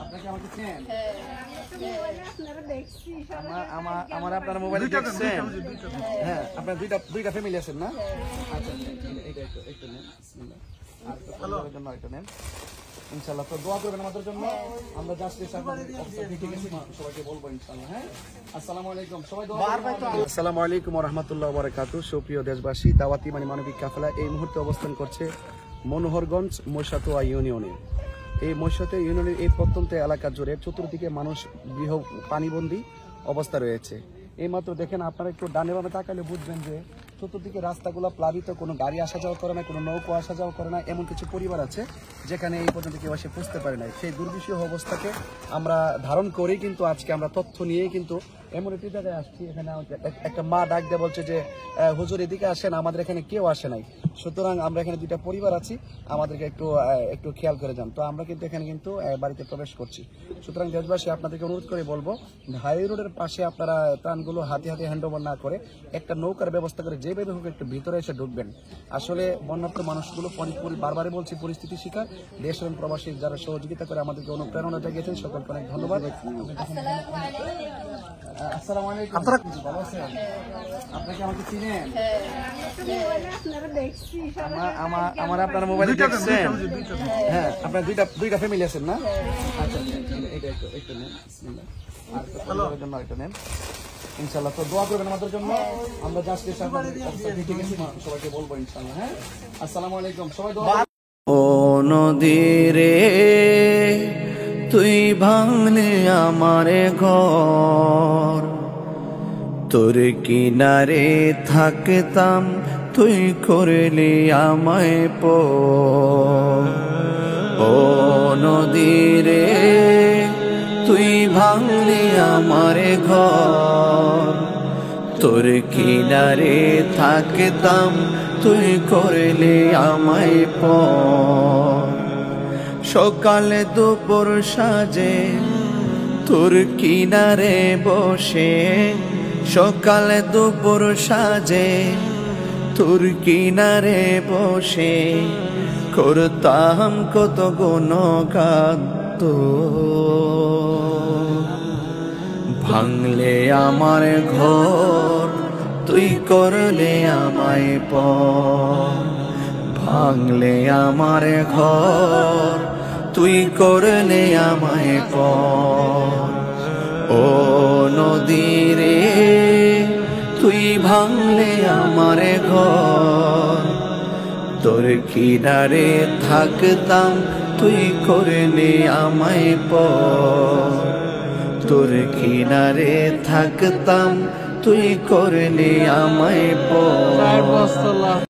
আপনাকে আমাকে চেন? আমার আপনার মোবাইলে দেখছেন? হ্যাঁ, আপনার দুইটা ফ্যামিলি আছেন না? আচ্ছা, এইটা একটু নেন। বিসমিল্লাহ। আর নেন ইনশাআল্লাহ। তো দোয়া করবেন আমাদের জন্য। আমরা জাস্ট সবাইকে বলবো ইনশাআল্লাহ। হ্যাঁ, আসসালামু আলাইকুম। সবাই দোয়া করবেন। আসসালামু আলাইকুম ওয়া রাহমাতুল্লাহি ওয়া বারাকাতুহু। সুপ্রিয় দেশবাসী, দাওয়াতি মানবিক কাফেলা এই মুহূর্তে অবস্থান করছে মনোহরগঞ্জ মৈশাতুয়া ইউনিয়নে। এই মৈশাতুয়া ইউনিয়নের এই প্রত্যন্ত এলাকা জুড়ে চতুর্দিকে মানুষ গৃহ পানিবন্দী অবস্থা রয়েছে। এইমাত্র দেখেন, আপনারা একটু ডানে বামে তাকালে বুঝবেন যে চতুর্দিকে রাস্তাগুলো প্লাবিত, কোনো গাড়ি আসা যাওয়া করে না, কোনো নৌকো আসা যাওয়া করে না। এমন কিছু পরিবার আছে যেখানে এই পর্যন্ত কেউ এসে পুষতে পারে না। সেই দুর্বিষহ অবস্থাকে আমরা ধারণ করেই কিন্তু আজকে আমরা তথ্য নিয়ে কিন্তু এমন একটি জায়গায় আসছি। এখানে একটা মা ডাক দিয়ে বলছে যে হুজুর এদিকে আসেন, আমাদের এখানে কেউ আসে নাই। সুতরাং আমরা এখানে দুইটা পরিবার আছি, আমাদেরকে একটু খেয়াল করে যান। তো আমরা কিন্তু এখানে কিন্তু বাড়িতে প্রবেশ করছি। সুতরাং দেশবাসী, আপনাদেরকে অনুরোধ করে বলবো, হাই রোডের পাশে আপনারা ত্রাণগুলো হাতে হাতে হ্যান্ড ওভার না করে একটা নৌকার ব্যবস্থা করে যেভাবে হোক একটু ভিতরে এসে ঢুকবেন। আসলে বন্যার্থ মানুষগুলো বারবারই বলছি পরিস্থিতি শিকার। দেশ এবং প্রবাসী যারা সহযোগিতা করে আমাদেরকে অনুপ্রেরণা জাগিয়েছেন, সকলকে অনেক ধন্যবাদ। আসসালামু আলাইকুম। আপনারা ভালো আছেন? আপনাকে আমাকে চিনেন? আমার আপনার মোবাইলে দেখছেন? হ্যাঁ, আপনার দুইটা ফ্যামিলি আছেন না? আচ্ছা, এইটা একটু নেন। বিসমিল্লাহ। আর একটু নেন ইনশাআল্লাহ। তো দোয়া করবেন আমাদের জন্য। আমরা জাস্ট সবাইকে বলবো ইনশাআল্লাহ। হ্যাঁ, আসসালামু আলাইকুম। সবাই দোয়া। ও নদীরে তুই ভাঙলে আমারে ঘর, তোর কিনারে থাকতাম তুই করলি আমায় পর। ও নদীরে তুই ভাঙলি আমারে ঘর, তোর কিনারে থাকতাম তুই করলি আমায় পর। সকালে দুপুর সাজে তোর কিনারে বসে, সকালে দুপুর সাজে তোর কিনারে বসে করতাম কত গুণগান। তো ভাঙলে আমার ঘর তুই করলে আমায় পর, ভাঙলে আমার ঘর তুই করলে আমায় পর। ও নদীরে তুই ভাঙলে আমার ঘর, তোর কিনারে থাকতাম তুই করলে আমায় পর, তোর কিনারে থাকতাম তুই করলে আমায় পর।